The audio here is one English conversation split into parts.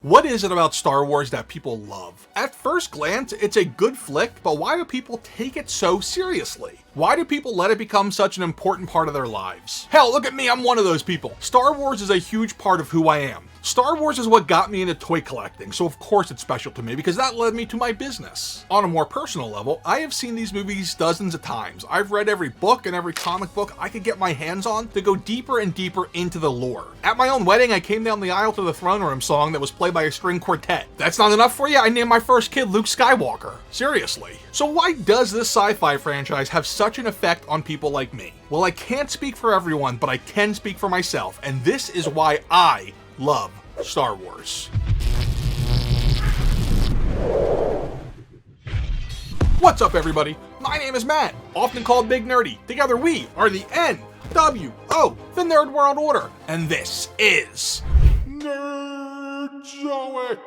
What is it about Star Wars that people love? At first glance, it's a good flick, but why do people take it so seriously? Why do people let it become such an important part of their lives? Hell, look at me, I'm one of those people. Star Wars is a huge part of who I am. Star Wars is what got me into toy collecting, so of course it's special to me because that led me to my business. On a more personal level, I have seen these movies dozens of times. I've read every book and every comic book I could get my hands on to go deeper and deeper into the lore. At my own wedding, I came down the aisle to the Throne Room song that was played by a string quartet. That's not enough for you? I named my first kid Luke Skywalker. Seriously. So why does this sci-fi franchise have such an effect on people like me? Well, I can't speak for everyone, but I can speak for myself, and this is why I love Star Wars. What's up, everybody? My name is Matt, often called Big Nerdy. Together we are the NWO, the Nerd World Order, and this is Nerdzoic.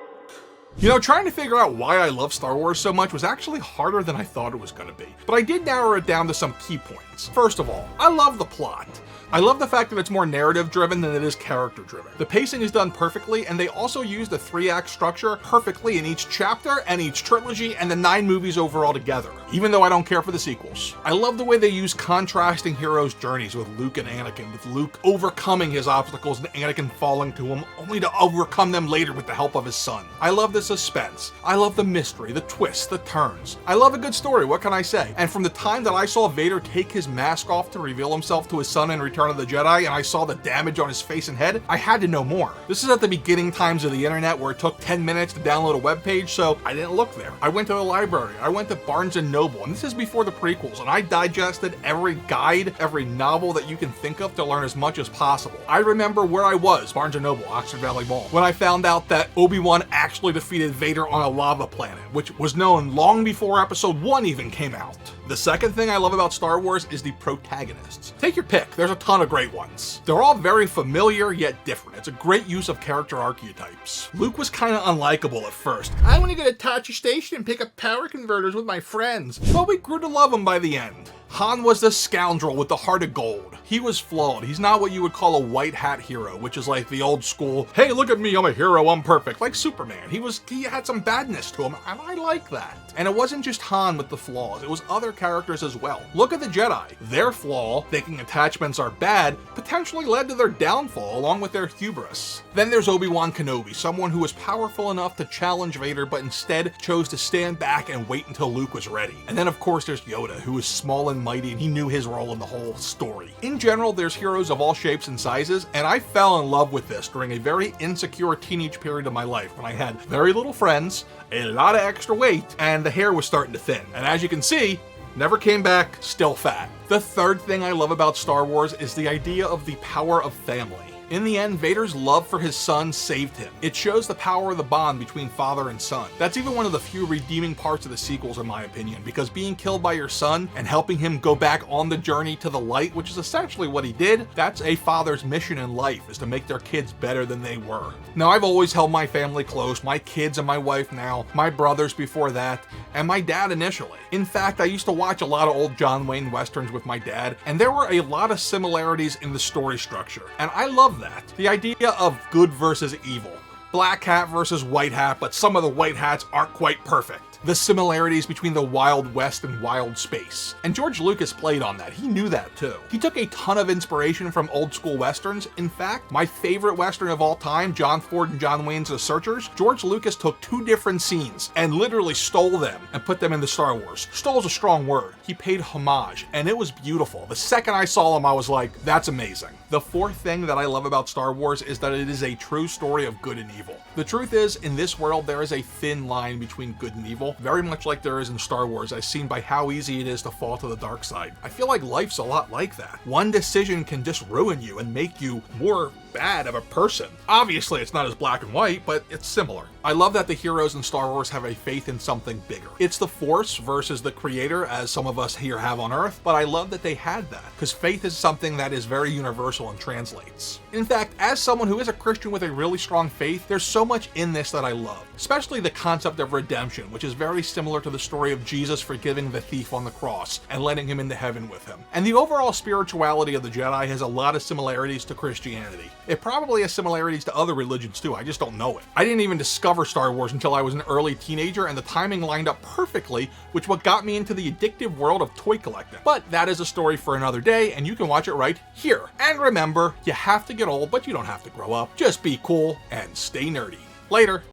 You know, trying to figure out why I love Star Wars so much was actually harder than I thought it was going to be, but I did narrow it down to some key points. First of all, I love the plot. I love the fact that it's more narrative driven than it is character driven. The pacing is done perfectly, and they also use the 3-act structure perfectly in each chapter and each trilogy and the 9 movies overall together, even though I don't care for the sequels. I love the way they use contrasting heroes' journeys with Luke and Anakin, with Luke overcoming his obstacles and Anakin falling to him, only to overcome them later with the help of his son. I love the suspense. I love the mystery, the twists, the turns. I love a good story, what can I say? And from the time that I saw Vader take his mask off to reveal himself to his son in Return of the Jedi, and I saw the damage on his face and head, I had to know more. This is at the beginning times of the internet where it took 10 minutes to download a web page, so I didn't look there. I went to the library, I went to Barnes & Noble, and this is before the prequels, and I digested every guide, every novel that you can think of to learn as much as possible. I remember where I was, Barnes & Noble, Oxford Valley Mall, when I found out that Obi-Wan actually defeated Vader on a lava planet, which was known long before Episode 1 even came out. The second thing I love about Star Wars is the protagonists. Take your pick, there's a ton of great ones. They're all very familiar yet different. It's a great use of character archetypes. Luke was kinda unlikable at first. I want to go to Tachi Station and pick up power converters with my friends, but we grew to love him by the end. Han was the scoundrel with the heart of gold. He was flawed. He's not what you would call a white hat hero, which is like the old school, hey, look at me, I'm a hero, I'm perfect, like Superman. He had some badness to him, and I like that. And it wasn't just Han with the flaws, it was other characters as well. Look at the Jedi. Their flaw, thinking attachments are bad, potentially led to their downfall along with their hubris. Then there's Obi-Wan Kenobi, someone who was powerful enough to challenge Vader, but instead chose to stand back and wait until Luke was ready. And then of course there's Yoda, who was small and mighty, and he knew his role in the whole story. In general, there's heroes of all shapes and sizes, and I fell in love with this during a very insecure teenage period of my life when I had very little friends, a lot of extra weight, and the hair was starting to thin. And as you can see, never came back, still fat. The third thing I love about Star Wars is the idea of the power of family. In the end, Vader's love for his son saved him. It shows the power of the bond between father and son. That's even one of the few redeeming parts of the sequels, in my opinion, because being killed by your son and helping him go back on the journey to the light, which is essentially what he did, that's a father's mission in life, is to make their kids better than they were. Now, I've always held my family close, my kids and my wife now, my brothers before that, and my dad initially. In fact, I used to watch a lot of old John Wayne westerns with my dad, and there were a lot of similarities in the story structure, and I love that. The idea of good versus evil. Black hat versus white hat, but some of the white hats aren't quite perfect. The similarities between the Wild West and wild space. And George Lucas played on that. He knew that too. He took a ton of inspiration from old school westerns. In fact, my favorite western of all time, John Ford and John Wayne's The Searchers, George Lucas took 2 different scenes and literally stole them and put them into Star Wars. Stole is a strong word. He paid homage, and it was beautiful. The second I saw him, I was like, that's amazing. The fourth thing that I love about Star Wars is that it is a true story of good and evil. The truth is, in this world, there is a thin line between good and evil, very much like there is in Star Wars, as seen by how easy it is to fall to the dark side. I feel like life's a lot like that. One decision can just ruin you and make you more bad of a person. Obviously, it's not as black and white, but it's similar. I love that the heroes in Star Wars have a faith in something bigger. It's the Force versus the Creator, as some of us here have on Earth, but I love that they had that, because faith is something that is very universal and translates. In fact, as someone who is a Christian with a really strong faith, there's so much in this that I love, especially the concept of redemption, which is very similar to the story of Jesus forgiving the thief on the cross and letting him into heaven with him. And the overall spirituality of the Jedi has a lot of similarities to Christianity. It probably has similarities to other religions too, I just don't know it. I didn't even discover Star Wars until I was an early teenager, and the timing lined up perfectly with what got me into the addictive world of toy collecting. But that is a story for another day, and you can watch it right here. And remember, you have to get old, but you don't have to grow up. Just be cool and stay nerdy. Later.